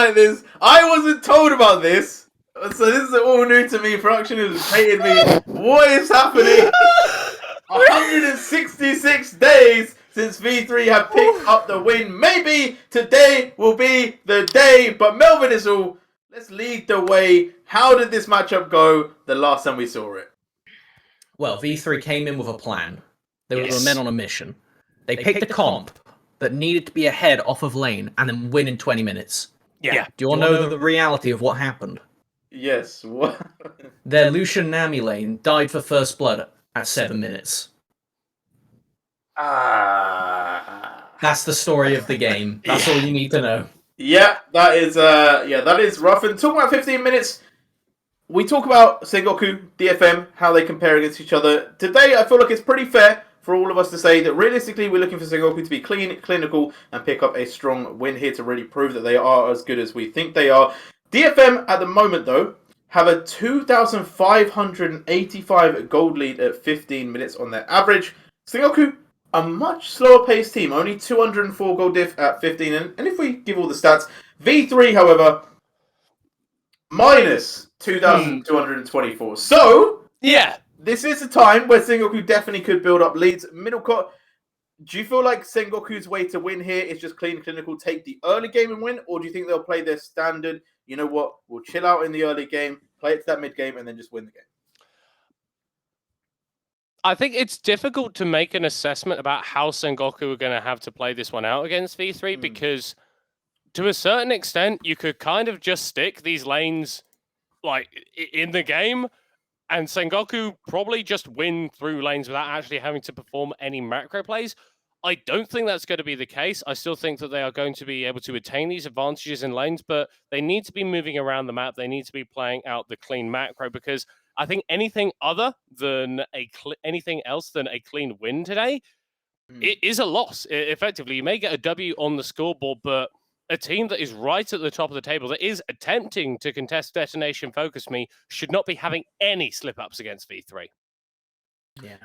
like this. I wasn't told about this. So this is all new to me. Production has hated me. What is happening? 166 days since V3 have picked up the win. Maybe today will be the day. But Melvin is all. Let's lead the way. How did this matchup go the last time we saw it? Well, V3 came in with a plan. They were men on a mission. They picked a comp that needed to be ahead off of lane and then win in 20 minutes. Yeah. Do you want to know the reality of what happened? Yes. What? Their Lucian Nami lane died for first blood at 7 minutes. That's the story of the game. That's all you need to know. Yeah, that is rough. And talking about 15 minutes, we talk about Sengoku, DFM, how they compare against each other. Today, I feel like it's pretty fair for all of us to say that realistically, we're looking for Sengoku to be clean, clinical, and pick up a strong win here to really prove that they are as good as we think they are. DFM, at the moment, though, have a 2,585 gold lead at 15 minutes on their average. Sengoku, a much slower paced team, only 204 gold diff at 15. And if we give all the stats, V3, however, minus 2,224. So, this is a time where Sengoku definitely could build up leads. Middlecott, do you feel like Sengoku's way to win here is just clean, clinical, take the early game and win? Or do you think they'll play their standard, you know what, we'll chill out in the early game, play it to that mid game, and then just win the game? I think it's difficult to make an assessment about how Sengoku are going to have to play this one out against V3 because to a certain extent, you could kind of just stick these lanes like in the game and Sengoku probably just win through lanes without actually having to perform any macro plays. I don't think that's going to be the case. I still think that they are going to be able to attain these advantages in lanes, but they need to be moving around the map. They need to be playing out the clean macro because I think anything other than anything else than a clean win today, it is a loss. Effectively, you may get a W on the scoreboard, but a team that is right at the top of the table, that is attempting to contest Detonation Focus Me, should not be having any slip-ups against V3.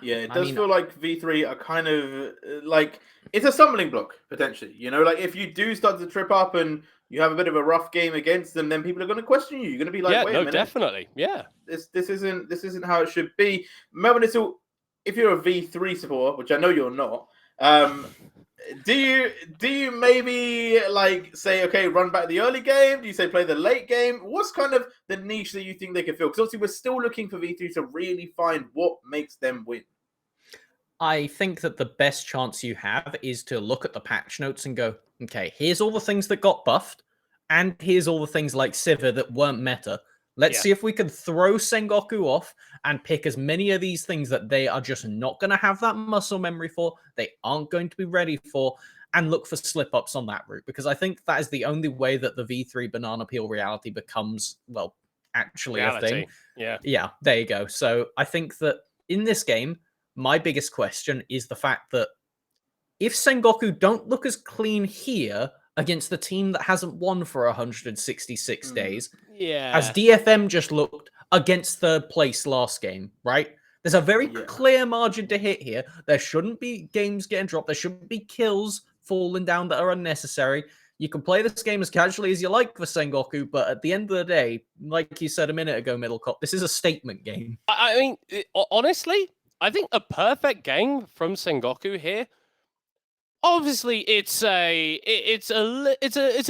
Yeah, it does feel like V3 are kind of like, it's a stumbling block, potentially. You know, like if you do start to trip up and you have a bit of a rough game against them, then people are going to question you. You're going to be like, wait a minute. Definitely. Yeah. This isn't how it should be. Melvin, if you're a V3 supporter, which I know you're not, do you maybe like say, okay, run back the early game? Do you say play the late game? What's kind of the niche that you think they can fill? Because obviously we're still looking for V3 to really find what makes them win. I think that the best chance you have is to look at the patch notes and go, okay, here's all the things that got buffed, and here's all the things like Sivir that weren't meta. Let's see if we can throw Sengoku off and pick as many of these things that they are just not going to have that muscle memory for, they aren't going to be ready for, and look for slip-ups on that route. Because I think that is the only way that the V3 banana peel reality becomes, well, actually reality. A thing. Yeah, there you go. So I think that in this game, my biggest question is the fact that if Sengoku don't look as clean here against the team that hasn't won for 166 days, as DFM just looked against third place last game, right? There's a very clear margin to hit here. There shouldn't be games getting dropped. There shouldn't be kills falling down that are unnecessary. You can play this game as casually as you like for Sengoku, but at the end of the day, like you said a minute ago, Middlecop, this is a statement game. I mean, honestly, I think a perfect game from Sengoku here. Obviously, it's a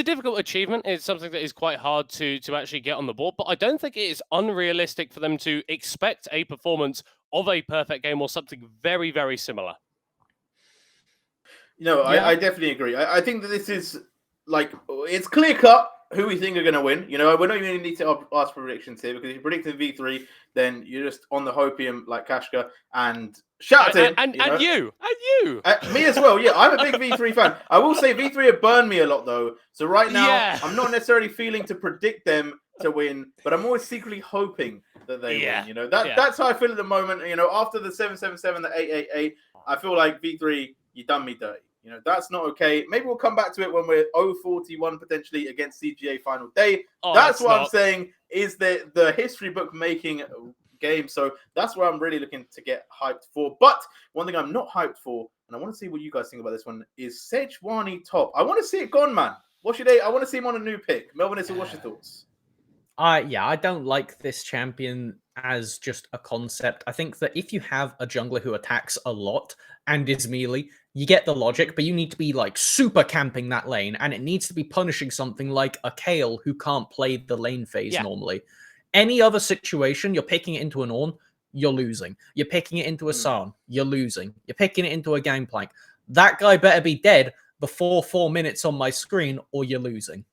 difficult achievement. It's something that is quite hard to actually get on the board, but I don't think it is unrealistic for them to expect a performance of a perfect game or something very, very similar. No, I definitely agree. I think that this is like, it's clear cut who we think are going to win. You know, we're not even need to ask for predictions here because if you predicted V3, then you're just on the hopium like Kashka and shout out to him. And you. Me as well, yeah. I'm a big V3 fan. I will say V3 have burned me a lot though. So right now, I'm not necessarily feeling to predict them to win, but I'm always secretly hoping that they win. You know, that's how I feel at the moment. You know, after the 777, the 888, I feel like V3, you done me dirty. You know, that's not okay. Maybe we'll come back to it when we're 0-41 potentially against CGA final day. That's what I'm saying is the history book making game. So that's where I'm really looking to get hyped for. But one thing I'm not hyped for, and I want to see what you guys think about this one, is Sejuani top. I want to see it gone, man. Day, I want to see him on a new pick. Melvin, what's your thoughts? Yeah, I don't like this champion as just a concept. I think that if you have a jungler who attacks a lot and is melee, you get the logic, but you need to be like super camping that lane, and it needs to be punishing something like a Kale who can't play the lane phase normally. Any other situation, you're picking it into an Ornn, you're losing. You're picking it into a Sarn, you're losing. You're picking it into a Gangplank. That guy better be dead before 4 minutes on my screen, or you're losing.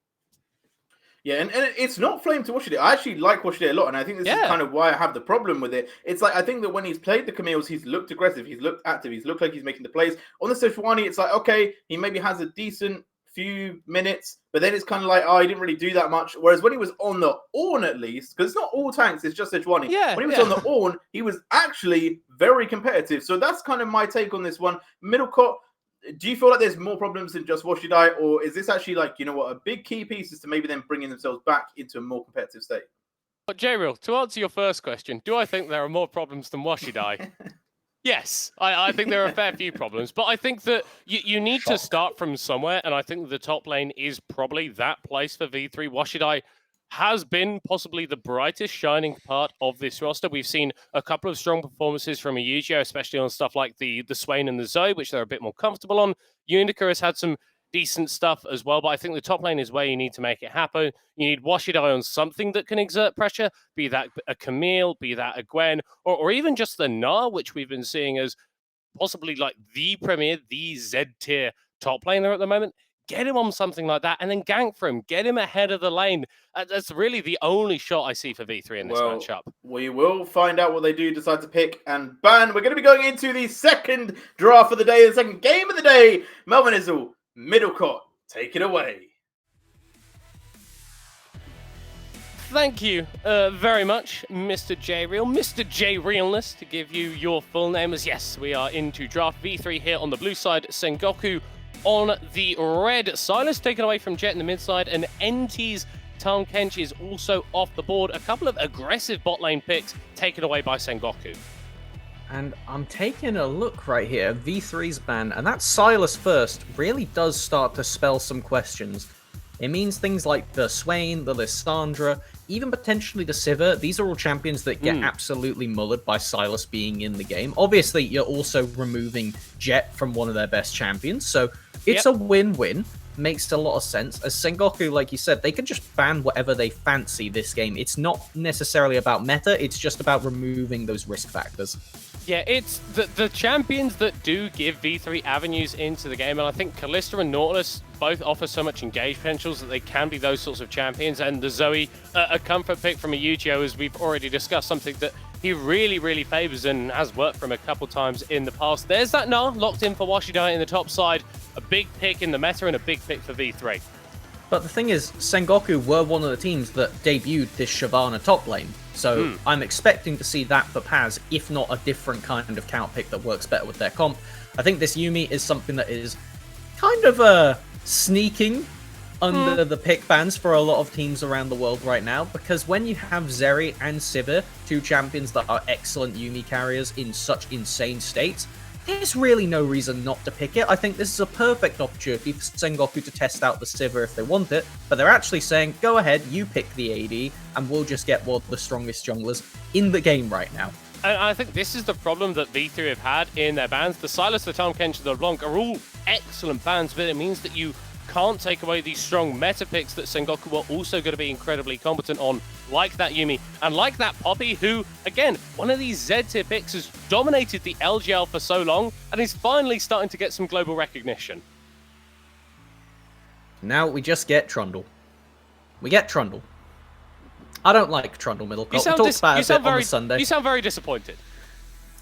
Yeah, and it's not flame to Day. I actually like Day a lot, and I think this is kind of why I have the problem with it. It's like, I think that when he's played the Camille's, he's looked aggressive, he's looked active, he's looked like he's making the plays. On the Sejuani, it's like, okay, he maybe has a decent few minutes, but then it's kind of like, oh, he didn't really do that much. Whereas when he was on the Ornn, at least, because it's not all tanks, it's just Sejuani. When he was on the Ornn, he was actually very competitive. So that's kind of my take on this one. Middle court, do you feel like there's more problems than just Die, or is this actually like, you know what, a big key piece is to maybe them bringing themselves back into a more competitive state? But J-Real, to answer your first question, do I think there are more problems than Die? Yes, I think there are a fair few problems, but I think that you need to start from somewhere, and I think the top lane is probably that place for V3. Die has been possibly the brightest shining part of this roster. We've seen a couple of strong performances from Yu-Gi-Oh, especially on stuff like the Swain and the Zoe, which they're a bit more comfortable on. Unica has had some decent stuff as well, but I think the top lane is where you need to make it happen. You need Die on something that can exert pressure, be that a Camille, be that a Gwen, or even just the Gnar, which we've been seeing as possibly like the premier, the Z-tier top laner at the moment. Get him on something like that, and then gank for him. Get him ahead of the lane. That's really the only shot I see for V3 in this matchup. We will find out what they do decide to pick and ban. We're going to be going into the second draft of the day, the second game of the day. Melvin Izzle, middle court, take it away. Thank you very much, Mr. J-Real. Mr. J-Realness, to give you your full name, as yes, we are into draft V3 here on the blue side. Sengoku on the red. Silas taken away from Jet in the mid side, and NT's Tahm Kench is also off the board. A couple of aggressive bot lane picks taken away by Sengoku. And I'm taking a look right here, V3's ban, and that Silas first really does start to spell some questions. It means things like the Swain, the Lissandra, even potentially the Sivir. These are all champions that get absolutely mullered by Silas being in the game. Obviously, you're also removing Jet from one of their best champions, so it's a win-win. Makes a lot of sense. As Sengoku, like you said, they can just ban whatever they fancy this game. It's not necessarily about meta, it's just about removing those risk factors. Yeah, it's the champions that do give V3 avenues into the game, and I think Kalista and Nautilus both offer so much engage potentials that they can be those sorts of champions, and the Zoe, a comfort pick from a Yu-Gi-Oh, as we've already discussed, something that he really, really favors and has worked for him a couple times in the past. There's that Gnar locked in for Washidai in the top side, a big pick in the meta and a big pick for V3. But the thing is, Sengoku were one of the teams that debuted this Shyvana top lane. So I'm expecting to see that for Paz, if not a different kind of count pick that works better with their comp. I think this Yuumi is something that is kind of sneaking under the pick bans for a lot of teams around the world right now, because when you have Zeri and Sivir, two champions that are excellent Yuumi carriers in such insane states, there's really no reason not to pick it. I think this is a perfect opportunity for Sengoku to test out the Sivir if they want it, but they're actually saying, go ahead, you pick the AD, and we'll just get one of the strongest junglers in the game right now. And I think this is the problem that V3 have had in their bans. The Silas, the Tahm Kench, and the LeBlanc are all excellent bans, but it means that you can't take away these strong meta picks that Sengoku are also going to be incredibly competent on, like that Yuumi, and like that Poppy, who, again, one of these Z-tier picks has dominated the LJL for so long, and is finally starting to get some global recognition. Now we just get Trundle. We get Trundle. I don't like Trundle middle court. We talked about it on Sunday. You sound very disappointed.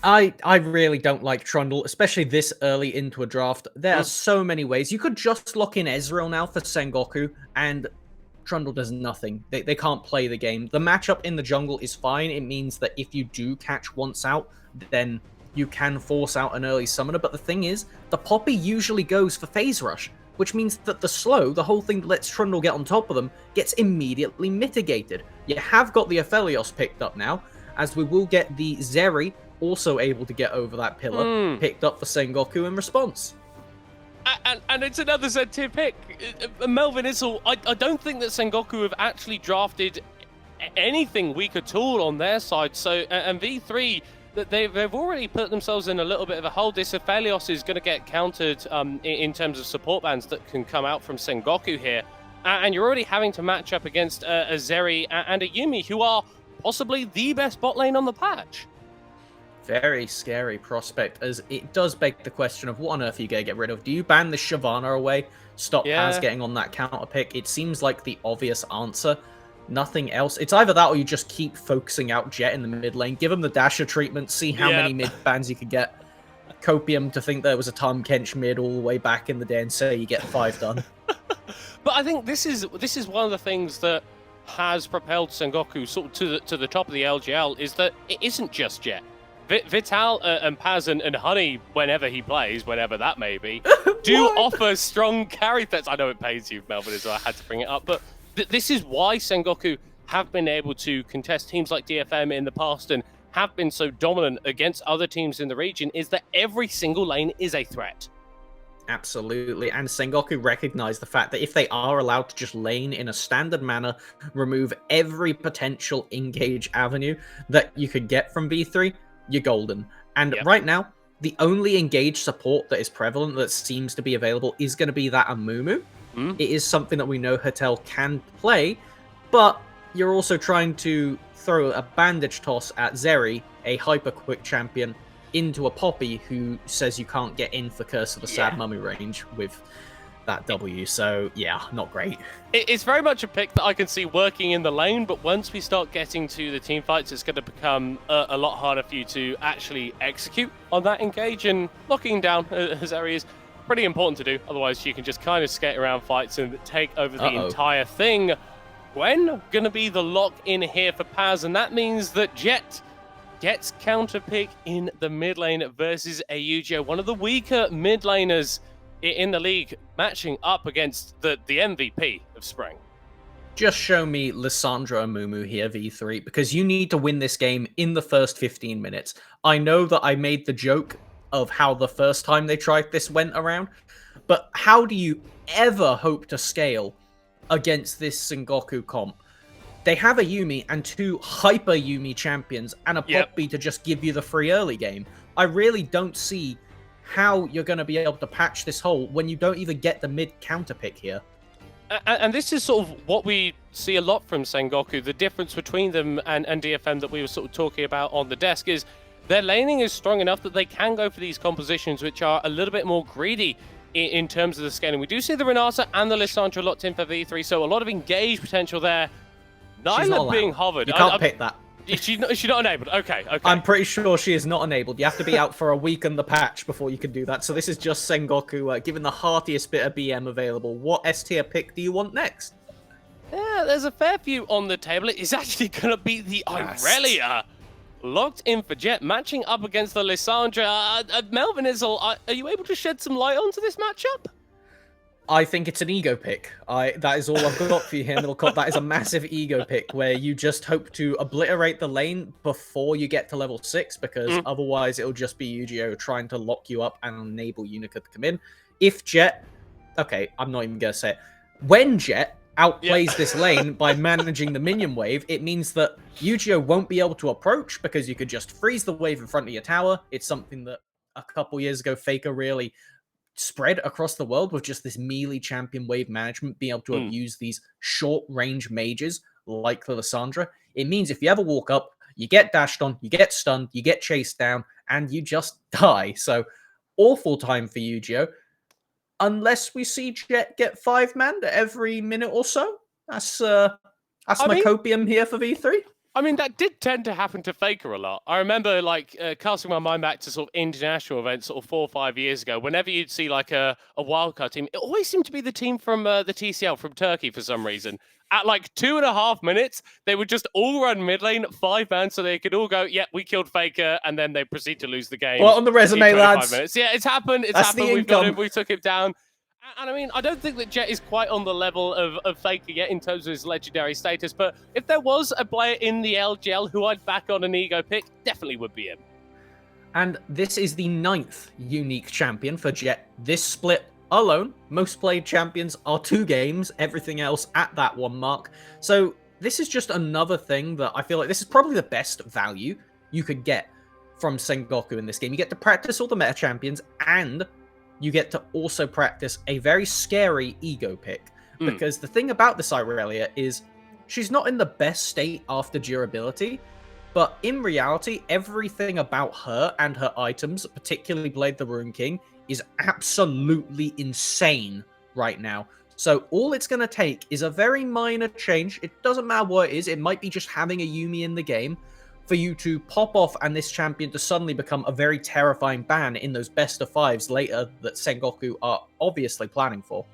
I really don't like Trundle, especially this early into a draft. There are so many ways. You could just lock in Ezreal now for Sengoku, and Trundle does nothing. They can't play the game. The matchup in the jungle is fine. It means that if you do catch once out, then you can force out an early summoner. But the thing is, the Poppy usually goes for Phase Rush, which means that the slow, the whole thing that lets Trundle get on top of them, gets immediately mitigated. You have got the Aphelios picked up now, as we will get the Zeri also able to get over that pillar, picked up for Sengoku in response. And it's another Z-tier pick. Melvin Issel, I don't think that Sengoku have actually drafted anything weak at all on their side. So, and V3, they've already put themselves in a little bit of a hole. This Aphelios is going to get countered in terms of support bans that can come out from Sengoku here. And you're already having to match up against a Zeri and a Yuumi, who are possibly the best bot lane on the patch. Very scary prospect, as it does beg the question of what on earth are you going to get rid of? Do you ban the Shyvana away? Stop Paz getting on that counter pick? It seems like the obvious answer. Nothing else. It's either that or you just keep focusing out Jet in the mid lane. Give him the Dasher treatment. See how many mid bans you can get. Copium to think there was a Tom Kench mid all the way back in the day and say you get 5 done. But I think this is one of the things that has propelled Sengoku sort of to the top of the LJL, is that it isn't just Jet. Vital and Paz and Honey, whenever he plays, whenever that may be, do offer strong carry threats. I know it pains you, Melvin, as well. I had to bring it up. But this is why Sengoku have been able to contest teams like DFM in the past and have been so dominant against other teams in the region, is that every single lane is a threat. Absolutely, and Sengoku recognize the fact that if they are allowed to just lane in a standard manner, remove every potential engage avenue that you could get from V3, you're golden. And right now, the only engage support that is prevalent that seems to be available is going to be that Amumu. It is something that we know Hotel can play, but you're also trying to throw a bandage toss at Zeri, a hyper-quick champion, into a Poppy who says you can't get in for Curse of the Sad Mummy range with that W. So, yeah, not great. It's very much a pick that I can see working in the lane, but once we start getting to the team fights, it's going to become a lot harder for you to actually execute on that engage, and locking down Zeri is pretty important to do. Otherwise, you can just kind of skate around fights and take over the entire thing. When going to be the lock in here for Paz, and that means that Jet gets counter pick in the mid lane versus a Yu-Gi-Oh, one of the weaker mid laners in the league, matching up against the MVP of Spring. Just show me Lissandra Amumu here, V3, because you need to win this game in the first 15 minutes. I know that I made the joke of how the first time they tried this went around, but how do you ever hope to scale against this Sengoku comp? They have a Yuumi and 2 hyper Yuumi champions and a Poppy to just give you the free early game. I really don't see how you're going to be able to patch this hole when you don't even get the mid counter pick here. And this is sort of what we see a lot from Sengoku. The difference between them and DFM that we were sort of talking about on the desk is their laning is strong enough that they can go for these compositions which are a little bit more greedy in terms of the scaling. We do see the Renata and the Lissandra locked in for V3, so a lot of engage potential there. Nyla being hovered. You can't pick that. Is she not enabled? Okay. I'm pretty sure she is not enabled. You have to be out for a week in the patch before you can do that. So this is just Sengoku given the heartiest bit of BM available. What S-tier pick do you want next? Yeah, there's a fair few on the table. It is actually going to be the Irelia. Locked in for Jet, matching up against the Lissandra. Melvin Issel, are you able to shed some light onto this matchup? I think it's an ego pick. That is all I've got for you here, Middlecop. That is a massive ego pick where you just hope to obliterate the lane before you get to level 6, because otherwise it'll just be Yu-Gi-Oh! Trying to lock you up and enable Unica to come in. If Jet... Okay, I'm not even going to say it. When Jet outplays this lane by managing the minion wave, it means that Yu-Gi-Oh! Won't be able to approach because you could just freeze the wave in front of your tower. It's something that a couple years ago Faker really spread across the world with just this melee champion wave management, being able to abuse these short range mages like the Lissandra. It means if you ever walk up, you get dashed on, you get stunned, you get chased down, and you just die. So awful time for Yu-Gi-Oh! Unless we see Jet get 5-manned every minute or so. That's my copium here for V3. I mean, that did tend to happen to Faker a lot. I remember, like, casting my mind back to sort of international events sort of 4 or 5 years ago. Whenever you'd see, like, a wildcard team, it always seemed to be the team from the TCL from Turkey for some reason. At, like, 2.5 minutes, they would just all run mid lane, 5-man, so they could all go, yeah, we killed Faker, and then they proceed to lose the game. Well, on the resume, lads. Minutes. Yeah, it's happened. It's happened. We've got him. We took him down. And I mean, I don't think that Jet is quite on the level of Faker yet in terms of his legendary status, but if there was a player in the LJL who I'd back on an ego pick, definitely would be him. And this is the 9th unique champion for Jet this split alone, most played champions are 2 games, everything else at that 1 mark. So this is just another thing that I feel like this is probably the best value you could get from Sengoku in this game. You get to practice all the meta champions, and you get to also practice a very scary ego pick. Because the thing about this Irelia is she's not in the best state after durability, but in reality, everything about her and her items, particularly Blade the Rune King, is absolutely insane right now. So all it's going to take is a very minor change. It doesn't matter what it is. It might be just having a Yuumi in the game for you to pop off and this champion to suddenly become a very terrifying ban in those best of 5s later that Sengoku are obviously planning for.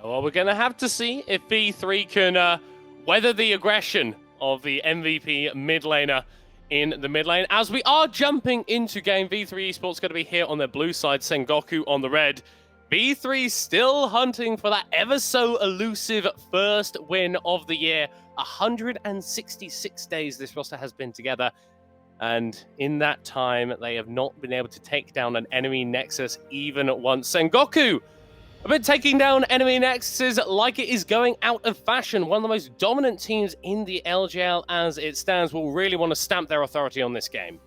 Well, we're going to have to see if V3 can weather the aggression of the MVP mid laner in the mid lane. As we are jumping into game, V3 Esports going to be here on the blue side, Sengoku on the red. V3 still hunting for that ever so elusive first win of the year. 166 days this roster has been together, and in that time they have not been able to take down an enemy nexus even once. Sengoku have been taking down enemy nexuses like it is going out of fashion. One of the most dominant teams in the LJL as it stands will really want to stamp their authority on this game.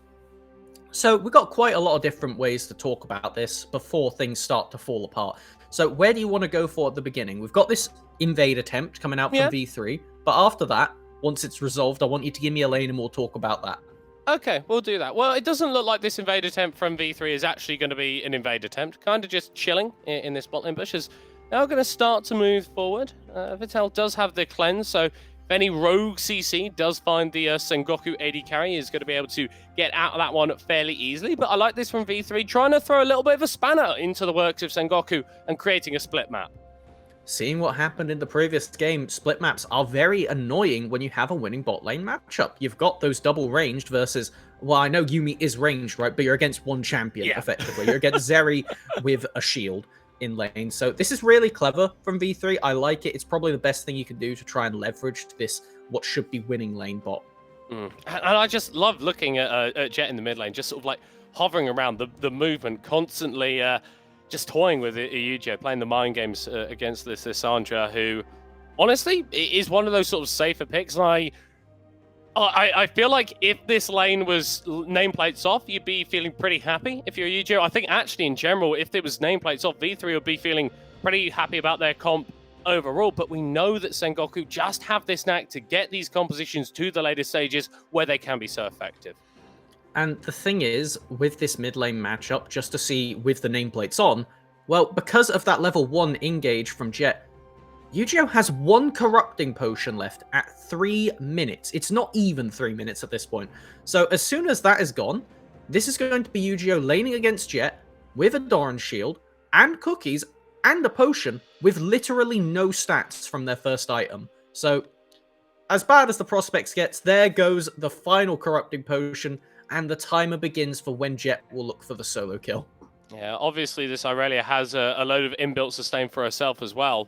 So we've got quite a lot of different ways to talk about this before things start to fall apart. So where do you want to go for at the beginning? We've got this invade attempt coming out from V3, but after that, once it's resolved, I want you to give me a lane and we'll talk about that. Okay, we'll do that. Well, it doesn't look like this invade attempt from V3 is actually going to be an invade attempt. Kind of just chilling in this bot lane bush. Is now going to start to move forward. Vital does have the cleanse, so if any rogue CC does find the Sengoku AD carry, is going to be able to get out of that one fairly easily. But I like this from V3, trying to throw a little bit of a spanner into the works of Sengoku and creating a split map. Seeing what happened in the previous game, split maps are very annoying when you have a winning bot lane matchup. You've got those double ranged versus, well, I know Yuumi is ranged, right? But you're against one champion, effectively. You're against Zeri with a shield in lane. So this is really clever from V3. I like it. It's probably the best thing you can do to try and leverage this, what should be winning lane bot. And I just love looking at Jet in the mid lane, just sort of like hovering around the movement, constantly just toying with Eugeo, playing the mind games against this Sandra, who honestly is one of those sort of safer picks. And I feel like if this lane was nameplates off, you'd be feeling pretty happy if you're Eugeo. I think actually in general, if it was nameplates off, V3 would be feeling pretty happy about their comp overall. But we know that Sengoku just have this knack to get these compositions to the later stages where they can be so effective. And the thing is, with this mid lane matchup, just to see with the nameplates on, well, because of that level 1 engage from Jet, Eugeo has 1 corrupting potion left at 3 minutes. It's not even 3 minutes at this point. So as soon as that is gone, this is going to be Eugeo laning against Jet with a Doran shield and cookies and a potion with literally no stats from their first item. So as bad as the prospects gets, there goes the final corrupting potion, and the timer begins for when Jet will look for the solo kill. Yeah, obviously this Irelia has a load of inbuilt sustain for herself as well.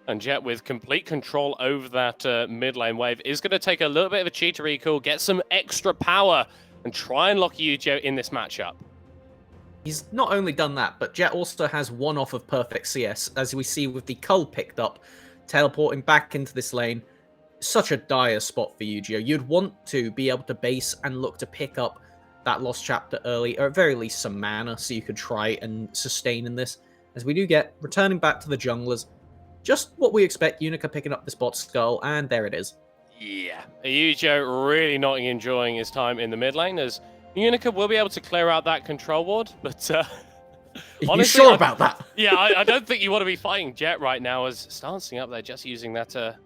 And Jet, with complete control over that mid lane wave, is going to take a little bit of a cheater recall, get some extra power, and try and lock Eugeo in this matchup. He's not only done that, but Jet also has 1 off of perfect CS, as we see with the Cull picked up, teleporting back into this lane. Such a dire spot for Eugeo. You'd want to be able to base and look to pick up that lost chapter early, or at very least some mana, so you could try and sustain in this. As we do get, returning back to the junglers, just what we expect, Unica picking up this bot skull, and there it is. Yeah, Eugeo really not enjoying his time in the mid lane, as Unica will be able to clear out that control ward, but honestly, you sure about that? Yeah, I don't think you want to be fighting Jet right now, as stancing up there, just using that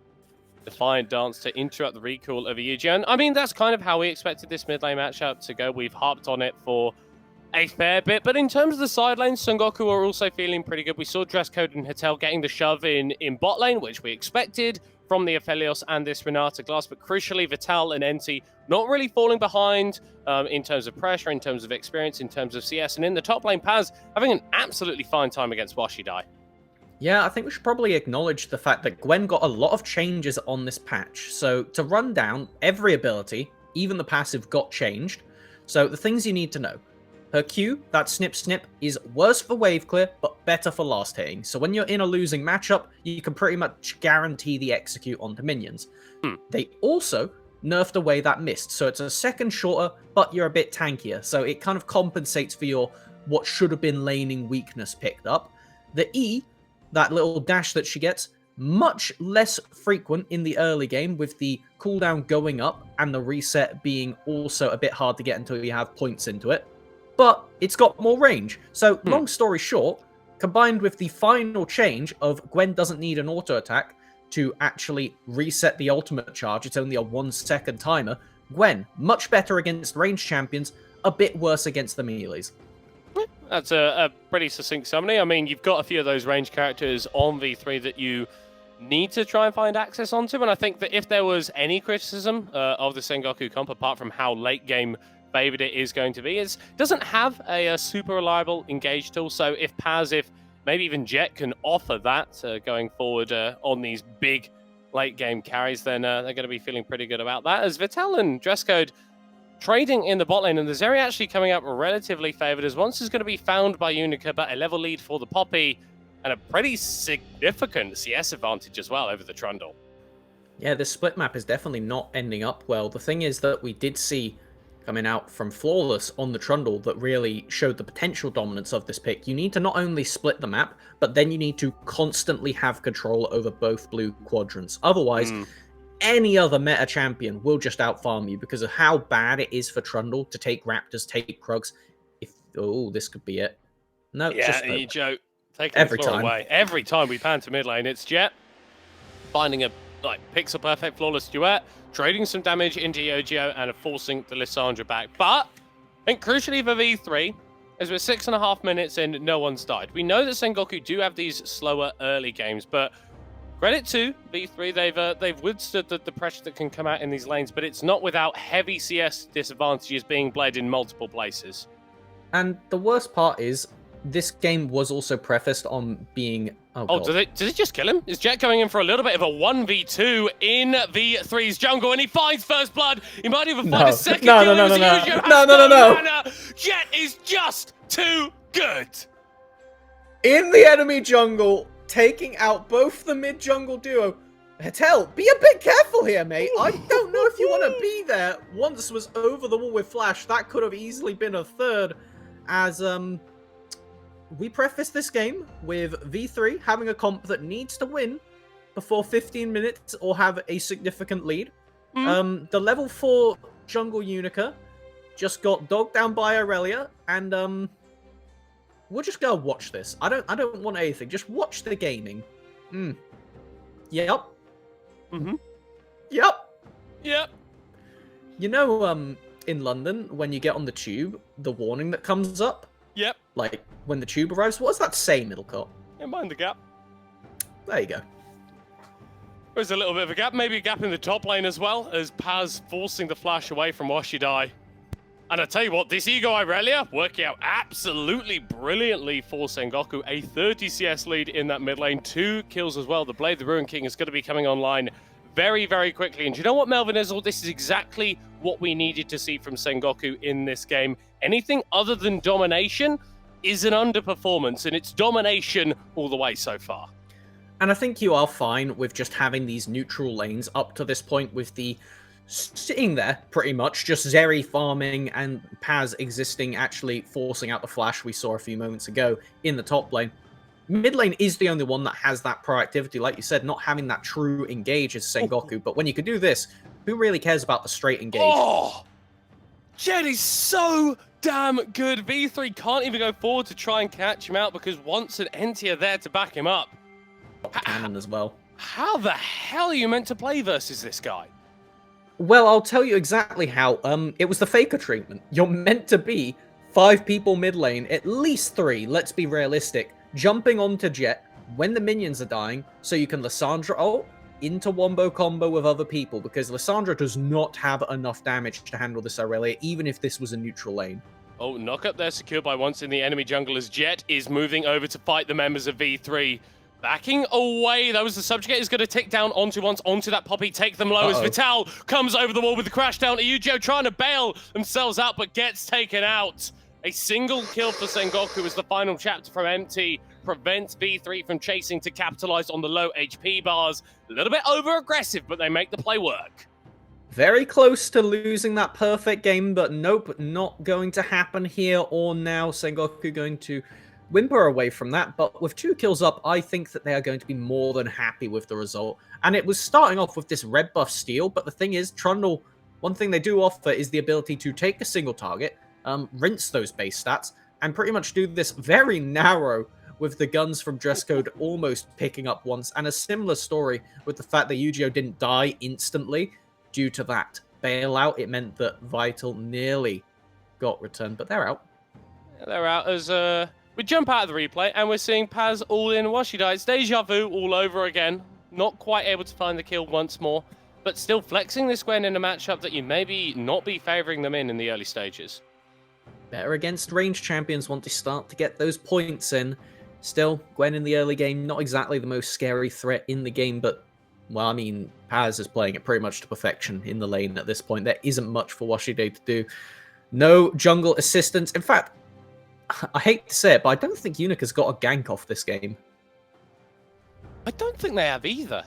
Defiant Dance to interrupt the recall of Eugeo. And I mean, that's kind of how we expected this mid lane matchup to go. We've harped on it for a fair bit, but in terms of the side lanes, Sengoku are also feeling pretty good. We saw Dresscode and Hatel getting the shove in bot lane, which we expected from the Aphelios and this Renata Glass, but crucially, Vital and Enti not really falling behind in terms of pressure, in terms of experience, in terms of CS, and in the top lane, Paz having an absolutely fine time against Washidai. Yeah, I think we should probably acknowledge the fact that Gwen got a lot of changes on this patch. So to run down every ability, even the passive got changed. So the things you need to know. Her Q, that snip snip, is worse for wave clear, but better for last hitting. So when you're in a losing matchup, you can pretty much guarantee the execute onto minions. They also nerfed away that mist, so it's a second shorter, but you're a bit tankier. So it kind of compensates for your what should have been laning weakness picked up. The E, that little dash that she gets, much less frequent in the early game, with the cooldown going up and the reset being also a bit hard to get until you have points into it. But it's got more range. So, long story short, combined with the final change of Gwen doesn't need an auto attack to actually reset the ultimate charge, it's only a 1-second timer, Gwen, much better against ranged champions, a bit worse against the melees. That's a pretty succinct summary. I mean, you've got a few of those ranged characters on V3 that you need to try and find access onto, and I think that if there was any criticism of the Sengoku comp, apart from how late game favored it is going to be, it doesn't have a super reliable engage tool. So if Paz, if maybe even Jet can offer that going forward on these big late game carries, then they're going to be feeling pretty good about that. As Vital and Dresscode trading in the bot lane, and the Zeri actually coming up relatively favored, as once is going to be found by Unica, but a level lead for the Poppy and a pretty significant CS advantage as well over the Trundle. Yeah, this split map is definitely not ending up well. The thing is that we did see coming out from Flawless on the Trundle that really showed the potential dominance of this pick. You need to not only split the map, but then you need to constantly have control over both blue quadrants. Otherwise, any other meta champion will just outfarm you because of how bad it is for Trundle to take Raptors, take Krugs. Oh, this could be it. No, yeah, you joke. Taking every the floor time. Away. Every time we pan to mid lane, it's Jet finding a pixel perfect flawless duet, trading some damage into Yogio and forcing the Lissandra back. But I think crucially for V3, as we're 6.5 minutes in, no one's died. We know that Sengoku do have these slower early games, but credit to V3, they've withstood the pressure that can come out in these lanes, but it's not without heavy CS disadvantages being bled in multiple places. And the worst part is, this game was also prefaced on being... Oh, did it just kill him? Is Jet going in for a little bit of a 1v2 in V3's jungle, and he finds first blood? He might even find a second kill. No. Jet is just too good. In the enemy jungle, taking out both the mid-jungle duo. Hetel, be a bit careful here, mate. I don't know if you want to be there. Once was over the wall with Flash. That could have easily been a third, as... we preface this game with V3 having a comp that needs to win before 15 minutes or have a significant lead. The level 4 jungle Unica just got dogged down by Aurelia, and we're just gonna watch this. I don't want anything. Just watch the gaming. Yep. Yep. You know, in London, when you get on the tube, the warning that comes up. Yep. Like, when the tube arrives, what does that say, Middlecourt? Yeah, mind the gap. There you go. There's a little bit of a gap, maybe a gap in the top lane as well, as Paz forcing the flash away from Washidai. And I tell you what, this Ego Irelia working out absolutely brilliantly for Sengoku. A 30 CS lead in that mid lane, 2 kills as well. The Blade, the Ruin King, is going to be coming online very, very quickly. And do you know what, Melvin Izzle? This is exactly what we needed to see from Sengoku in this game. Anything other than domination is an underperformance, and it's domination all the way so far. And I think you are fine with just having these neutral lanes up to this point, with the sitting there pretty much, just Zeri farming and Paz existing, actually forcing out the flash we saw a few moments ago in the top lane. Mid lane is the only one that has that proactivity, like you said, not having that true engage as Sengoku. But when you could do this, who really cares about the straight engage? Oh! Jet is so damn good. V3 can't even go forward to try and catch him out because once an Enti are there to back him up. Cannon as well. How the hell are you meant to play versus this guy? Well, I'll tell you exactly how. It was the Faker treatment. You're meant to be 5 people mid lane, at least 3, let's be realistic, jumping onto Jet when the minions are dying, so you can Lissandra ult into wombo combo with other people, because Lissandra does not have enough damage to handle this Aurelia, even if this was a neutral lane. Oh, knock up there, secured by once in the enemy jungle as Jet is moving over to fight the members of V3. Backing away, that was the subjugate is going to tick down onto that Poppy, take them low as Vital comes over the wall with the crash down. Eugeo trying to bail themselves out, but gets taken out. A single kill for Sengoku as the final chapter from MT prevents V3 from chasing to capitalize on the low HP bars. A little bit over-aggressive, but they make the play work. Very close to losing that perfect game, but nope, not going to happen here or now. Sengoku going to whimper away from that, but with 2 kills up, I think that they are going to be more than happy with the result. And it was starting off with this red buff steal, but the thing is, Trundle, one thing they do offer is the ability to take a single target, rinse those base stats, and pretty much do this very narrow with the guns from Dress Code almost picking up once, and a similar story with the fact that Yu-Gi-Oh! Didn't die instantly due to that bailout. It meant that Vital nearly got returned, but they're out. They're out as we jump out of the replay, and we're seeing Paz all in Washida. It's deja vu all over again. Not quite able to find the kill once more, but still flexing this Gwen in a matchup that you maybe not be favoring them in the early stages. Better against range champions want to start to get those points in. Still, Gwen in the early game, not exactly the most scary threat in the game, but, well, I mean, Paz is playing it pretty much to perfection in the lane at this point. There isn't much for Washide to do. No jungle assistance. In fact, I hate to say it, but I don't think Unika's got a gank off this game. I don't think they have either.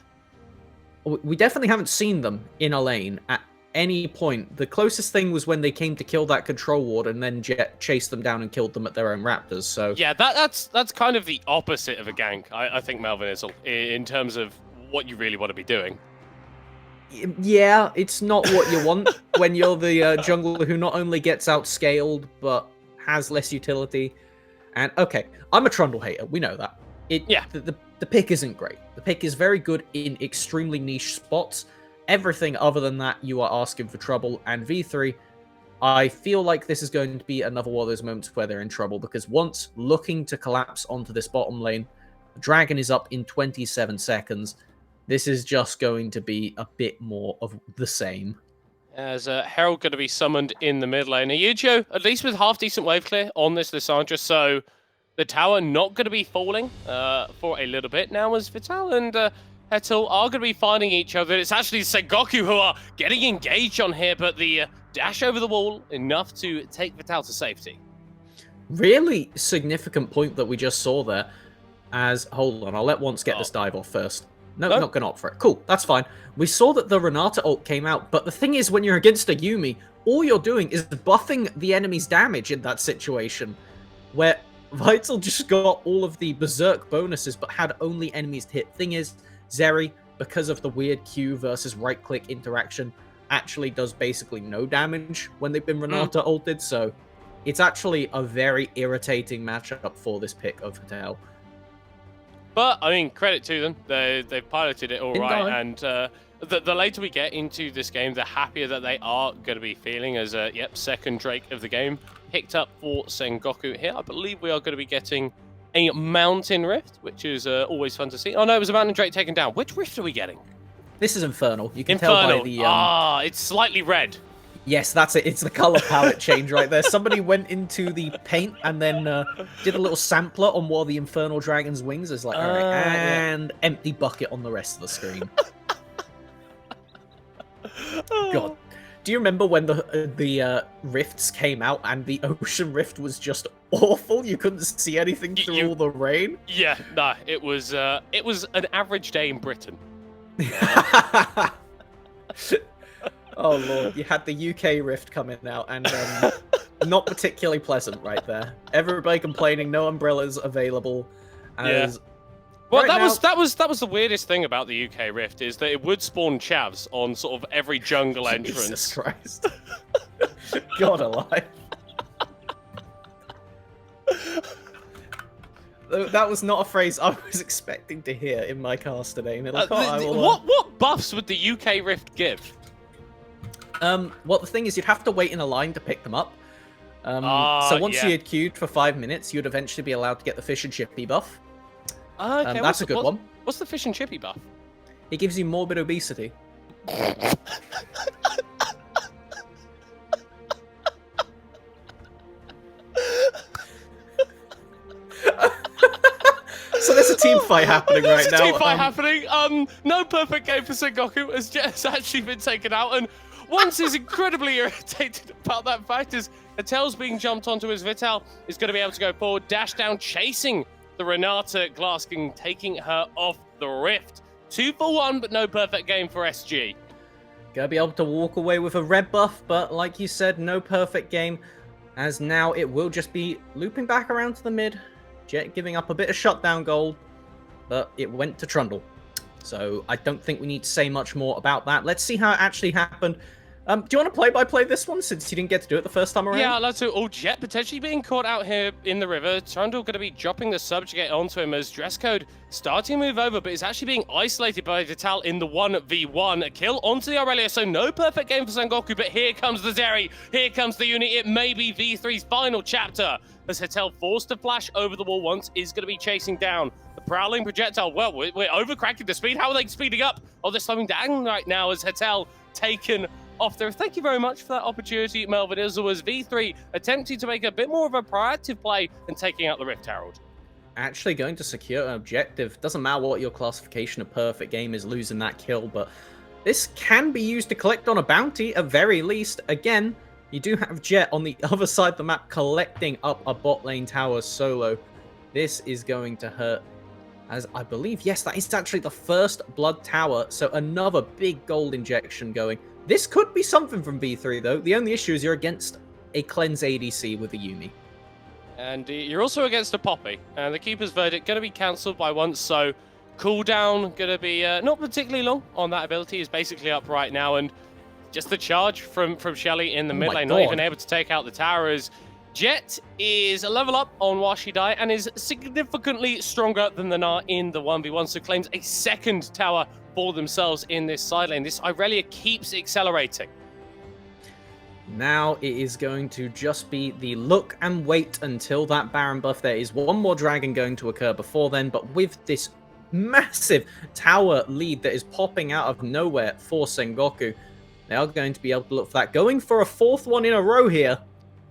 We definitely haven't seen them in a lane at any point. The closest thing was when they came to kill that control ward and then Jet chased them down and killed them at their own raptors. So yeah, that's kind of the opposite of a gank, I think, Melvin Issel, in terms of what you really want to be doing. Yeah, it's not what you want when you're the jungler who not only gets outscaled, but has less utility. And, okay, I'm a Trundle hater. We know that. Yeah. The pick isn't great. The pick is very good in extremely niche spots. Everything other than that, you are asking for trouble. And V3, I feel like this is going to be another one of those moments where they're in trouble, because once looking to collapse onto this bottom lane, the Dragon is up in 27 seconds. This is just going to be a bit more of the same. As Herald going to be summoned in the mid lane. Yu-Gi-Oh! At least with half-decent wave clear on this Lissandra, so the tower not going to be falling for a little bit. Now as Vital and Hetel are going to be finding each other. It's actually Sengoku who are getting engaged on here, but the dash over the wall, enough to take Vital to safety. Really significant point that we just saw there. As, hold on, I'll let Once get this dive off first. No, not going to opt for it. Cool, that's fine. We saw that the Renata ult came out, but the thing is, when you're against a Yuumi, all you're doing is buffing the enemy's damage in that situation, where Vital just got all of the Berserk bonuses, but had only enemies to hit. Thing is, Zeri, because of the weird Q versus right-click interaction, actually does basically no damage when they've been Renata ulted, so it's actually a very irritating matchup for this pick of Hatel. But, I mean, credit to them. They've piloted it all right, and the later we get into this game, the happier that they are going to be feeling as, second Drake of the game picked up for Sengoku here. I believe we are going to be getting a Mountain Rift, which is always fun to see. Oh, no, it was a Mountain Drake taken down. Which Rift are we getting? This is Infernal. You can tell by the... it's slightly red. Yes, that's it. It's the color palette change right there. Somebody went into the paint and then did a little sampler on one of the Infernal Dragon's wings. It's like, all right, and empty bucket on the rest of the screen. God. Do you remember when the rifts came out and the Ocean Rift was just awful? You couldn't see anything through all the rain? Yeah, nah, it was an average day in Britain. Oh lord, you had the UK Rift coming out, and not particularly pleasant right there. Everybody complaining, no umbrellas available. As well, that was the weirdest thing about the UK Rift, is that it would spawn chavs on sort of every jungle entrance. Jesus Christ. God alive. That was not a phrase I was expecting to hear in my cast today. What buffs would the UK Rift give? Well, the thing is, you'd have to wait in a line to pick them up. So once you had queued for 5 minutes, you'd eventually be allowed to get the Fish and Chippy buff. Okay, that's a good one. What's the Fish and Chippy buff? It gives you morbid obesity. So there's a team fight happening right now. There's a team fight happening. No perfect game for Sengoku, as Jet's actually been taken out, and once is incredibly irritated about that fact as Hatel's being jumped onto as Vital is going to be able to go forward, dash down, chasing the Renata Glass King, taking her off the Rift. 2 for 1, but no perfect game for SG. Gonna be able to walk away with a red buff, but like you said, no perfect game, as now it will just be looping back around to the mid. Jet giving up a bit of shutdown gold, but it went to Trundle. So I don't think we need to say much more about that. Let's see how it actually happened. Do you want to play-by-play this one, since you didn't get to do it the first time around? Yeah, I'd love to. Oh, Jet potentially being caught out here in the river. Trundle going to be dropping the subjugate onto him as Dresscode starting to move over, but is actually being isolated by Vital in the 1v1. A kill onto the Aurelia, so no perfect game for Sengoku, but here comes the Zeri. Here comes the unit. It may be V3's final chapter, as Hatel, forced to flash over the wall once, is going to be chasing down the prowling projectile. Well, we're overcracking the speed. How are they speeding up? Oh, they're slowing down right now as Hatel taken off there. Thank you very much for that opportunity, Melvin. As was V3 attempting to make a bit more of a proactive play and taking out the Rift Herald. Actually going to secure an objective. Doesn't matter what your classification of perfect game is, losing that kill, but this can be used to collect on a bounty at very least. Again, you do have Jet on the other side of the map collecting up a bot lane tower solo. This is going to hurt, as I believe, yes, that is actually the first blood tower, so another big gold injection going. This could be something from V3, though. The only issue is you're against a cleanse ADC with a Yuumi. And you're also against a Poppy. And the Keeper's Verdict going to be cancelled by once, so cooldown going to be not particularly long on that ability. Is basically up right now. And just the charge from Shelly in the mid lane, not even able to take out the towers. Jet is a level up on Washidai and is significantly stronger than the Gnar in the 1v1, so claims a second tower for themselves in this side lane. This Aurelia keeps accelerating. Now it is going to just be the look and wait until that Baron buff. There is one more dragon going to occur before then, but with this massive tower lead that is popping out of nowhere for Sengoku, they are going to be able to look for that. Going for a 4th one in a row here.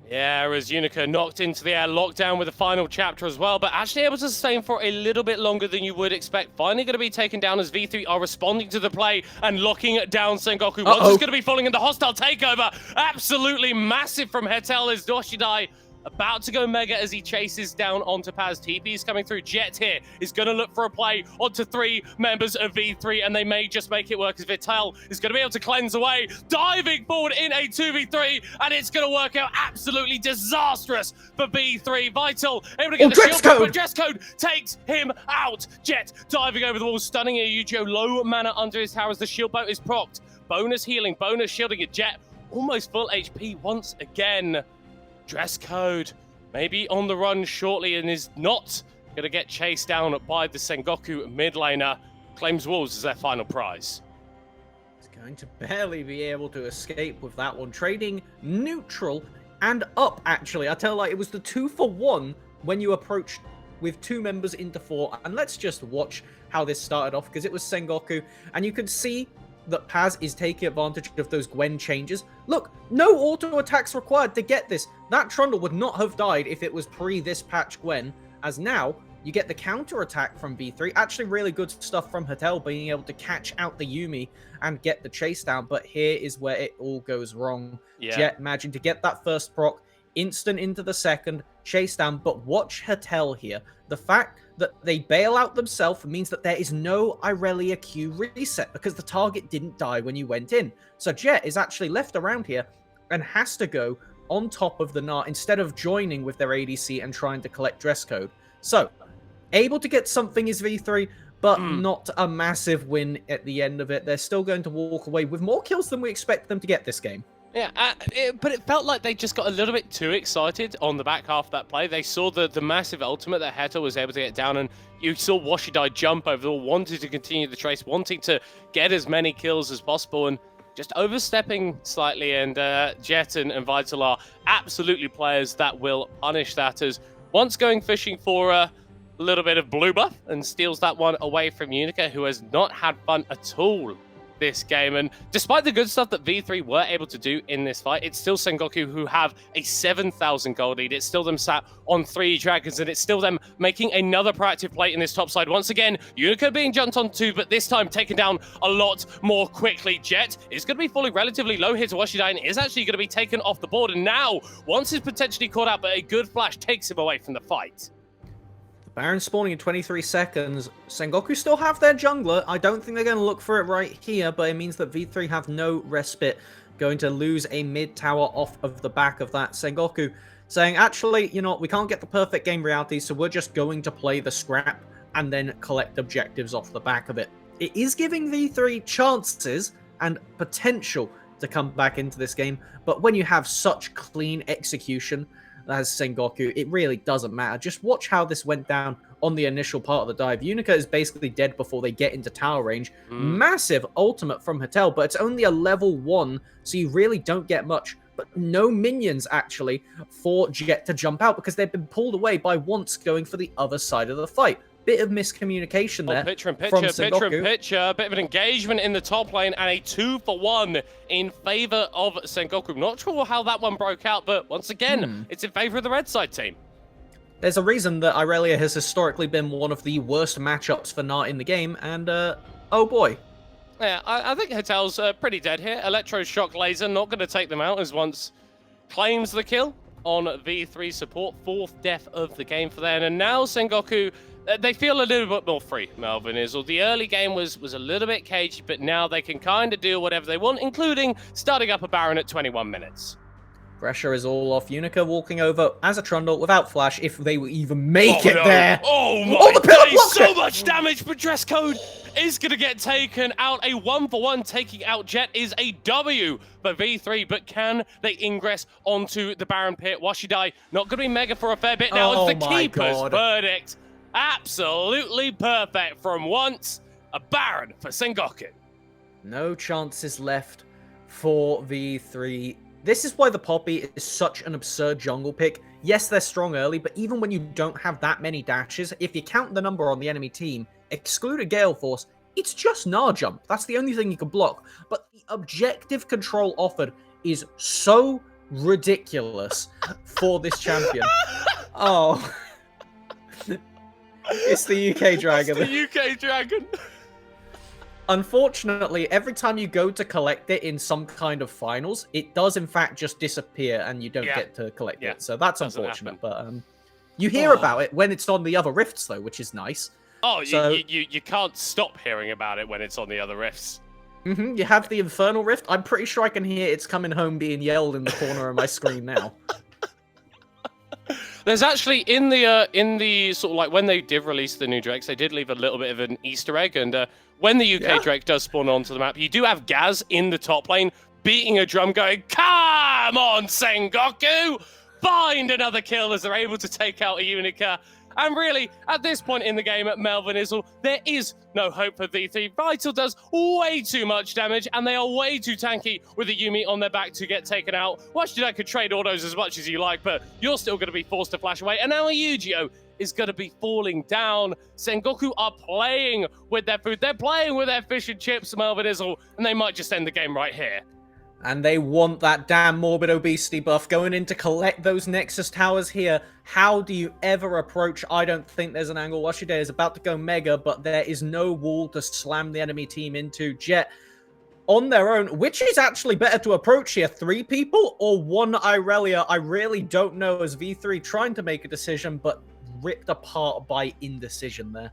Yeah, as Unica knocked into the air, locked down with the final chapter as well, but actually able to sustain for a little bit longer than you would expect. Finally going to be taken down as V3 are responding to the play and locking down Sengoku. Once is going to be falling into hostile takeover. Absolutely massive from Hatel as Doshidai about to go mega as he chases down onto Paz. TP is coming through. Jet here is going to look for a play onto 3 members of V3, and they may just make it work as Vital is going to be able to cleanse away, diving forward in a 2v3, and it's going to work out absolutely disastrous for V3. Vital able to get the shield, but Dresscode takes him out. Jet diving over the wall, stunning a Yujo. Low mana under his tower as the shield boat is procced. Bonus healing, bonus shielding it. Jet almost full HP once again. Dresscode maybe on the run shortly and is not going to get chased down by the Sengoku mid laner. Claims Wolves as their final prize. He's going to barely be able to escape with that one. Trading neutral and up, actually. I tell you, like, it was the 2 for 1 when you approached with 2 members into 4. And let's just watch how this started off, because it was Sengoku. And you could see that Paz is taking advantage of those Gwen changes. Look, no auto attacks required to get this. That Trundle would not have died if it was pre this patch Gwen, as now you get the counter attack from V3. Actually really good stuff from Hatel, being able to catch out the Yuumi and get the chase down, but here is where it all goes wrong. Yeah. Jet managing to get that first proc, instant into the second, chase down, but watch Hatel here. The fact that they bail out themselves means that there is no Irelia Q reset because the target didn't die when you went in. So Jet is actually left around here and has to go on top of the Gnar instead of joining with their ADC and trying to collect Dresscode. So, able to get something is V3, but not a massive win at the end of it. They're still going to walk away with more kills than we expect them to get this game. Yeah, but it felt like they just got a little bit too excited on the back half of that play. They saw the massive ultimate that Heta was able to get down, and you saw Washidai jump over the wall, wanting to continue the trace, wanting to get as many kills as possible, and just overstepping slightly. And Jet and Vital are absolutely players that will punish that, as once going fishing for a little bit of blue buff and steals that one away from Unica, who has not had fun at all this game. And despite the good stuff that V3 were able to do in this fight, it's still Sengoku who have a 7,000 gold lead. It's still them sat on 3 dragons, and it's still them making another proactive play in this top side. Once again, Unica being jumped onto, but this time taken down a lot more quickly. Jet is going to be falling relatively low here to Washidai and is actually going to be taken off the board. And now, once he's potentially caught out, but a good flash takes him away from the fight. Baron spawning in 23 seconds. Sengoku still have their jungler. I don't think they're going to look for it right here, but it means that V3 have no respite. Going to lose a mid tower off of the back of that. Sengoku saying, actually, you know what, we can't get the perfect game reality, so we're just going to play the scrap and then collect objectives off the back of it. It is giving V3 chances and potential to come back into this game, but when you have such clean execution as Sengoku, it really doesn't matter. Just watch how this went down on the initial part of the dive. Unica is basically dead before they get into tower range. Massive ultimate from Hatel, but it's only a level 1, so you really don't get much. But no minions, actually, for Jet to jump out because they've been pulled away by once going for the other side of the fight. Bit of miscommunication there. Picture in from picture, Sengoku. picture in picture. Bit of an engagement in the top lane and a 2-for-1 in favor of Sengoku. Not sure how that one broke out, but once again, it's in favor of the red side team. There's a reason that Irelia has historically been one of the worst matchups for Nart in the game, and oh boy. Yeah, I think Hatel's pretty dead here. Electroshock Laser not going to take them out as once claims the kill on V3 support. 4th death of the game for them. And now Sengoku, they feel a little bit more free, Melvin Izzle. The early game was a little bit cagey, but now they can kind of do whatever they want, including starting up a Baron at 21 minutes. Pressure is all off. Unica walking over as a Trundle without flash, if they will even make it there. Oh my god, so much damage, but dress code is going to get taken out. A 1-for-1 taking out Jet is a W for V3, but can they ingress onto the Baron pit? Washidai not going to be mega for a fair bit now. It's the keeper's verdict. Absolutely perfect from once. A Baron for Sengoku. No chances left for V3. This is why the Poppy is such an absurd jungle pick. Yes, they're strong early, but even when you don't have that many dashes, if you count the number on the enemy team, exclude a Gale Force, it's just Gnar Jump. That's the only thing you can block. But the objective control offered is so ridiculous for this champion. Oh. It's the UK Dragon. It's the UK Dragon. Unfortunately, every time you go to collect it in some kind of finals, it does in fact just disappear and you don't get to collect it. So that's unfortunate. But you hear about it when it's on the other rifts, though, which is nice. Oh, so, you can't stop hearing about it when it's on the other rifts. You have the Infernal Rift. I'm pretty sure I can hear It's Coming Home being yelled in the corner of my screen now. There's actually in the sort of like when they did release the new Drakes, they did leave a little bit of an Easter egg, and when the UK Drake does spawn onto the map, you do have Gaz in the top lane beating a drum, going, "Come on, Sengoku, find another kill," as they're able to take out a Unica. And really, at this point in the game, at Melvin Izzle, there is no hope for V3. Vital does way too much damage, and they are way too tanky with a Yumi on their back to get taken out. Washidai could trade autos as much as you like, but you're still going to be forced to flash away. And now a Yu-Gi-Oh! Is going to be falling down. Sengoku are playing with their food. They're playing with their fish and chips, Melvin Izzle, and they might just end the game right here. And they want that damn morbid obesity buff going in to collect those Nexus towers here. How do you ever approach? I don't think there's an angle. Washidai is about to go mega, but there is no wall to slam the enemy team into. Jet on their own, which is actually better to approach here? 3 people or 1 Irelia? I really don't know, as V3 trying to make a decision, but ripped apart by indecision there.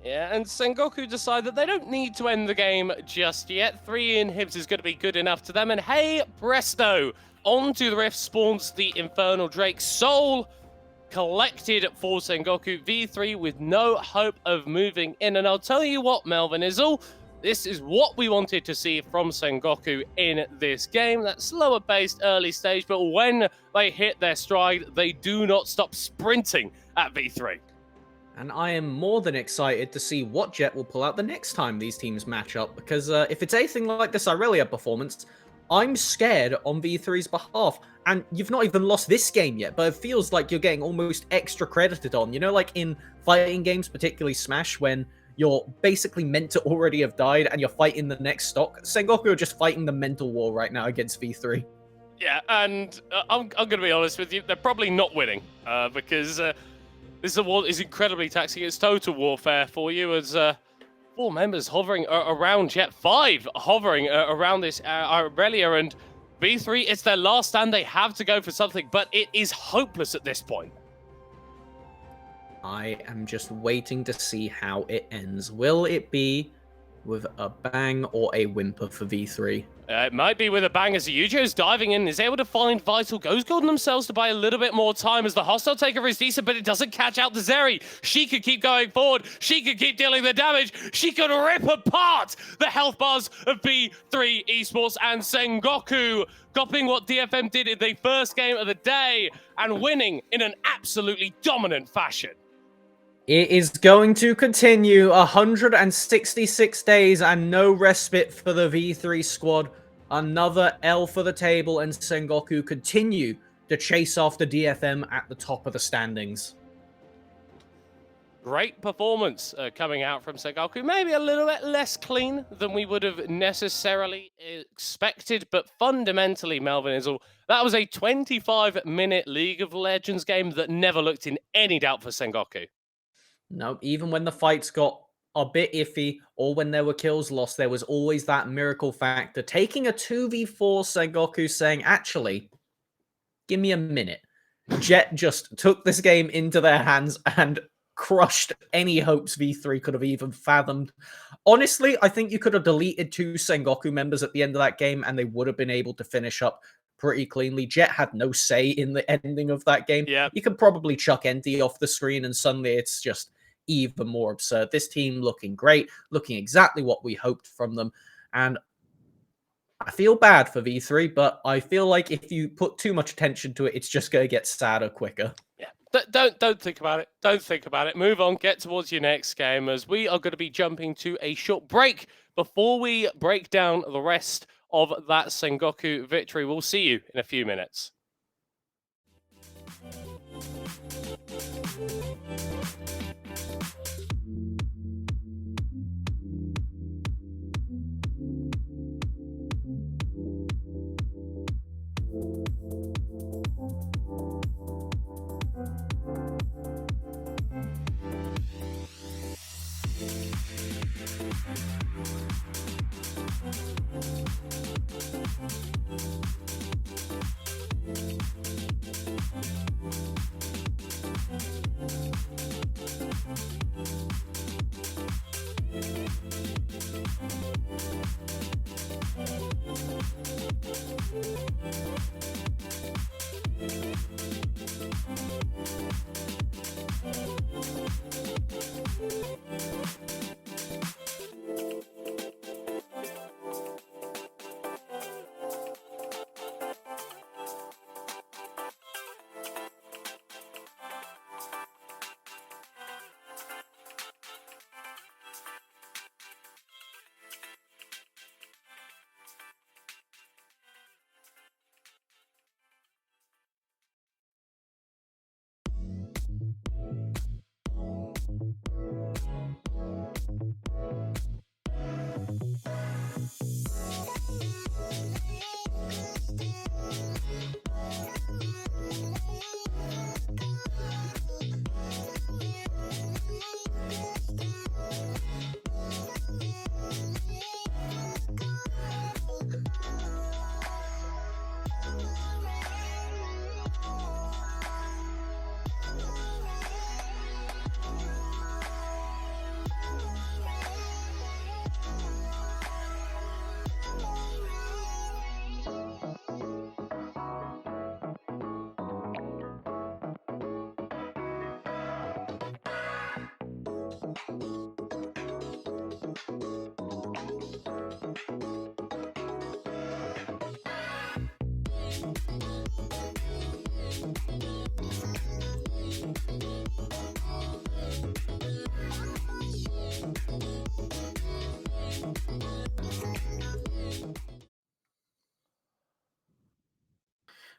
Yeah, and Sengoku decide that they don't need to end the game just yet. 3 inhibs is going to be good enough to them. And hey, presto, onto the rift spawns the Infernal Drake. Soul collected for Sengoku. V3 with no hope of moving in. And I'll tell you what, Melvin Izzle, this is what we wanted to see from Sengoku in this game. That slower-paced early stage, but when they hit their stride, they do not stop sprinting at V3. And I am more than excited to see what Jet will pull out the next time these teams match up, because if it's anything like this Irelia performance, I'm scared on V3's behalf. And you've not even lost this game yet, but it feels like you're getting almost extra credited on. You know, like in fighting games, particularly Smash, when you're basically meant to already have died and you're fighting the next stock. Sengoku are just fighting the mental war right now against V3. Yeah, and I'm going to be honest with you, they're probably not winning because this award is incredibly taxing. It's total warfare for you as 4 members hovering around, yet 5 hovering around this Aurelia, and V3, it's their last stand. They have to go for something, but it is hopeless at this point. I am just waiting to see how it ends. Will it be with a bang or a whimper for V3? It might be with a bang as Yujo's diving in, is able to find Vital, goes golden themselves to buy a little bit more time as the hostile takeover is decent, but it doesn't catch out the Zeri. She could keep going forward. She could keep dealing the damage. She could rip apart the health bars of B3 Esports, and Sengoku copying what DFM did in the first game of the day and winning in an absolutely dominant fashion. It is going to continue 166 days and no respite for the V3 squad. Another L for the table, and Sengoku continue to chase after DFM at the top of the standings. Great performance coming out from Sengoku. Maybe a little bit less clean than we would have necessarily expected, but fundamentally, Melvin Izzle, that was a 25-minute League of Legends game that never looked in any doubt for Sengoku. No, even when the fights got a bit iffy or when there were kills lost, there was always that miracle factor. Taking a 2v4, Sengoku saying, actually, give me a minute. Jet just took this game into their hands and crushed any hopes V3 could have even fathomed. Honestly, I think you could have deleted 2 Sengoku members at the end of that game and they would have been able to finish up pretty cleanly. Jet had no say in the ending of that game. Yep. You could probably chuck NT off the screen and suddenly it's just even more absurd. This team looking great, looking exactly what we hoped from them. And I feel bad for V3, but I feel like if you put too much attention to it, it's just going to get sadder quicker. Yeah. Don't think about it. Don't think about it. Move on. Get towards your next game, as we are going to be jumping to a short break before we break down the rest of that Sengoku victory. We'll see you in a few minutes.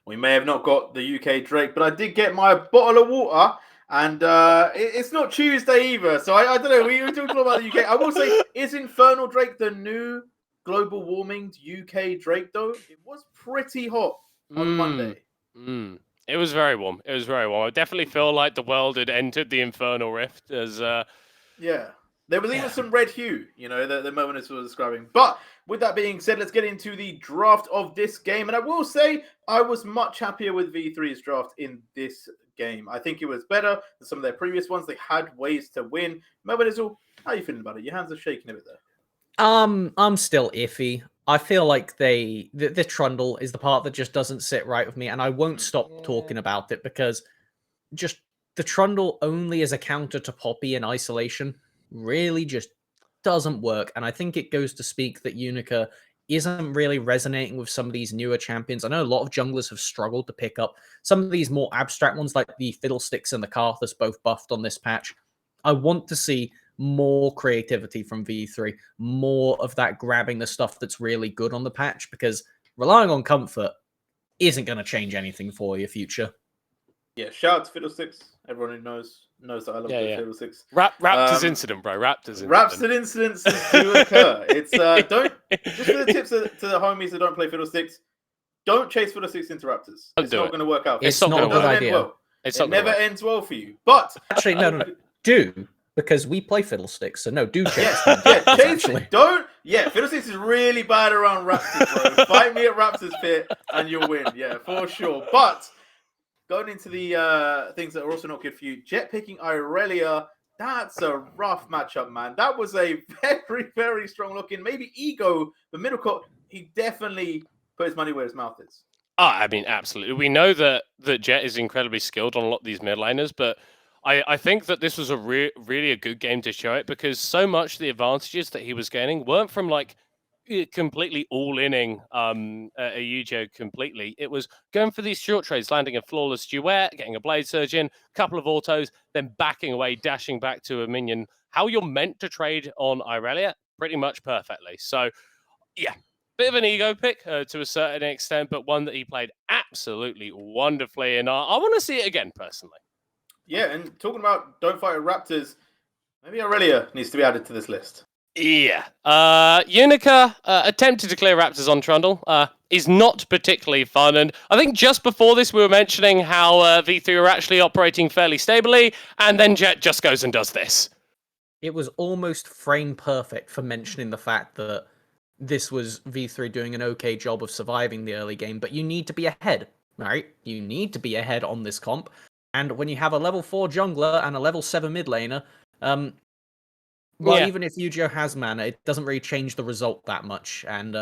We may have not got the UK Drake, but I did get my bottle of water. And it's not Tuesday either. So I don't know. We talked a lot about the UK. I will say, is Infernal Drake the new global warming UK Drake, though? It was pretty hot on Monday. It was very warm. It was very warm. I definitely feel like the world had entered the Infernal Rift as... Yeah. There was even some red hue, you know, the moment was describing. But with that being said, let's get into the draft of this game. And I will say I was much happier with V3's draft in this game. I think it was better than some of their previous ones. They had ways to win. Mobidizzle, how are you feeling about it? Your hands are shaking a bit there. I'm still iffy. I feel like the Trundle is the part that just doesn't sit right with me, and I won't stop talking about it because just the Trundle only as a counter to Poppy in isolation really just doesn't work. And I think it goes to speak that Unica isn't really resonating with some of these newer champions. I know a lot of junglers have struggled to pick up some of these more abstract ones like the Fiddlesticks and the Karthus, both buffed on this patch. I want to see more creativity from V3, more of that grabbing the stuff that's really good on the patch, because relying on comfort isn't going to change anything for your future. Yeah, shout out to Fiddlesticks. Everyone who knows that I love Fiddlesticks. Raptors incident, bro. Raptors incidents do occur. It's don't just for the tips to the homies that don't play Fiddlesticks. Don't chase Fiddlesticks into Raptors. It's not going to work out. It's not a good idea. Well. It never ends well for you. But actually, no. Do, because we play Fiddlesticks, so no, do chase. Don't. Yeah, Fiddlesticks is really bad around Raptors, bro. Fight me at Raptors pit and you'll win. Yeah, for sure. But going into the things that are also not good for you, Jet picking Irelia, that's a rough matchup, man. That was a very, very strong looking. Maybe Ego, the middle court, he definitely put his money where his mouth is. I mean, absolutely. We know that Jet is incredibly skilled on a lot of these mid laners, but I think that this was a really a good game to show it, because so much of the advantages that he was gaining weren't from like completely all-inning a Yu-Gi-Oh completely. It was going for these short trades, landing a flawless duet, getting a Blade Surge in, couple of autos, then backing away, dashing back to a minion. How you're meant to trade on Irelia, pretty much perfectly. So, yeah, bit of an ego pick to a certain extent, but one that he played absolutely wonderfully, and I want to see it again, personally. Yeah, and talking about don't fight with Raptors, maybe Aurelia needs to be added to this list. Yeah. Unica attempted to clear Raptors on Trundle. Is not particularly fun. And I think just before this, we were mentioning how V3 were actually operating fairly stably, and then Jet just goes and does this. It was almost frame perfect for mentioning the fact that this was V3 doing an okay job of surviving the early game, but you need to be ahead, right? You need to be ahead on this comp. And when you have a level 4 jungler and a level 7 mid laner, even if Yu-Gi-Oh has mana, it doesn't really change the result that much. And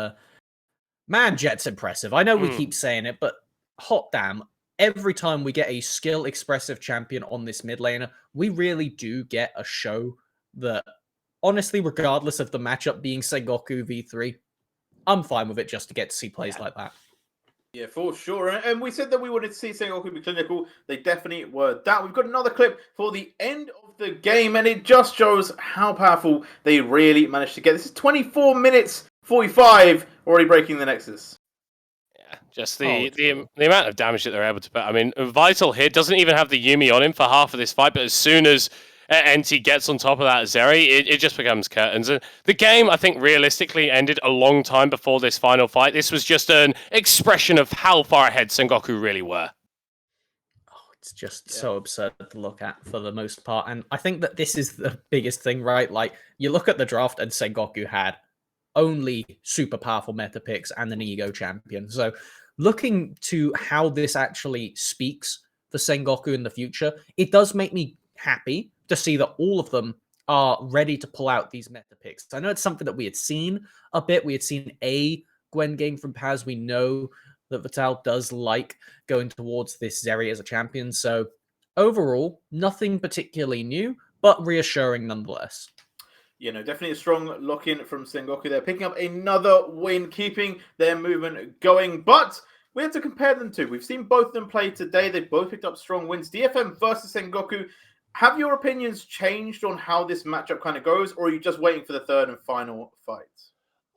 man, Jet's impressive. I know we keep saying it, but hot damn, every time we get a skill-expressive champion on this mid laner, we really do get a show that, honestly, regardless of the matchup being Sengoku V3, I'm fine with it just to get to see plays like that. Yeah, for sure. And we said that we wanted to see Sengoku be clinical. They definitely were that. We've got another clip for the end of the game, and it just shows how powerful they really managed to get. This is 24 minutes 45, already breaking the Nexus. Yeah, just the amount of damage that they're able to put. I mean, Vital here doesn't even have the Yuumi on him for half of this fight, but as soon as NT gets on top of that Zeri, it just becomes curtains. And the game, I think, realistically ended a long time before this final fight. This was just an expression of how far ahead Sengoku really were. Oh, it's just so absurd to look at for the most part. And I think that this is the biggest thing, right? Like, you look at the draft and Sengoku had only super powerful meta picks and an ego champion. So looking to how this actually speaks for Sengoku in the future, it does make me happy to see that all of them are ready to pull out these meta picks. I know it's something that we had seen a bit. We had seen a Gwen game from Paz. We know that Vital does like going towards this Zeri as a champion. So overall, nothing particularly new, but reassuring nonetheless. You know, definitely a strong lock-in from Sengoku. They're picking up another win, keeping their movement going. But we have to compare them to. We've seen both of them play today. They both picked up strong wins. DFM versus Sengoku. Have your opinions changed on how this matchup kind of goes, or are you just waiting for the third and final fight?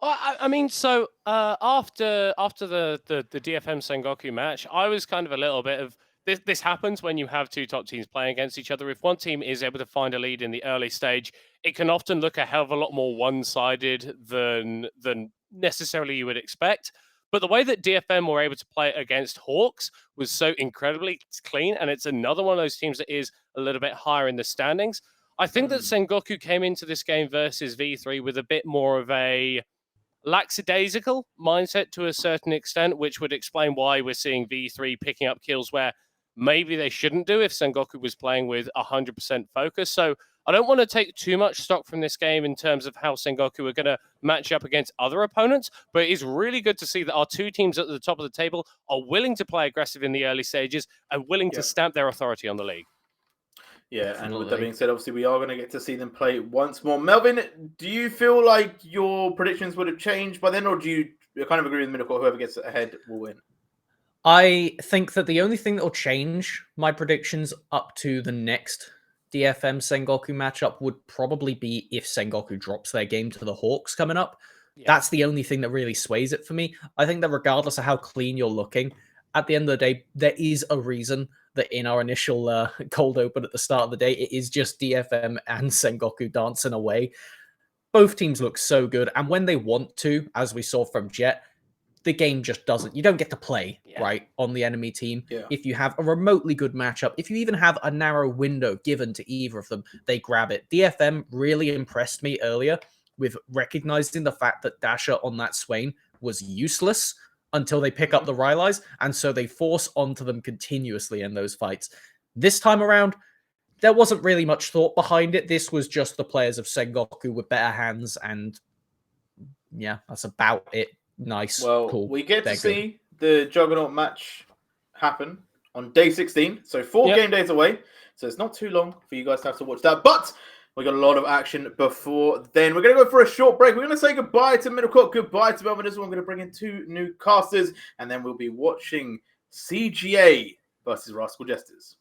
I mean, so after the DFM Sengoku match, I was kind of a little bit of this happens when you have two top teams playing against each other. If one team is able to find a lead in the early stage, it can often look a hell of a lot more one-sided than necessarily you would expect. But the way that DFM were able to play against Hawks was so incredibly clean, and it's another one of those teams that is a little bit higher in the standings. I think that Sengoku came into this game versus V3 with a bit more of a lackadaisical mindset to a certain extent, which would explain why we're seeing V3 picking up kills where maybe they shouldn't do if Sengoku was playing with 100% focus. So I don't want to take too much stock from this game in terms of how Sengoku are going to match up against other opponents, but it's really good to see that our two teams at the top of the table are willing to play aggressive in the early stages and willing to stamp their authority on the league. Yeah, and with that being said, obviously we are going to get to see them play once more. Melvin, do you feel like your predictions would have changed by then, or do you kind of agree with middle court, whoever gets ahead will win? I think that the only thing that will change my predictions up to the next DFM Sengoku matchup would probably be if Sengoku drops their game to the Hawks coming up. Yeah. That's the only thing that really sways it for me. I think that regardless of how clean you're looking, at the end of the day, there is a reason that in our initial cold open at the start of the day, it is just DFM and Sengoku dancing away. Both teams look so good, and when they want to, as we saw from Jet, the game just doesn't. You don't get to play, right, on the enemy team. Yeah. If you have a remotely good matchup, if you even have a narrow window given to either of them, they grab it. DFM really impressed me earlier with recognizing the fact that Dasher on that Swain was useless until they pick up the Rylai's, and so they force onto them continuously in those fights. This time around, there wasn't really much thought behind it. This was just the players of Sengoku with better hands, and yeah, that's about it. Nice. Well, cool. We get to see the Juggernaut match happen on day 16. So 4 game days away. So it's not too long for you guys to have to watch that. But we got a lot of action before then. We're going to go for a short break. We're going to say goodbye to Middle Court, goodbye to Melvin. This one, I'm going to bring in 2 new casters. And then we'll be watching CGA versus Rascal Jesters.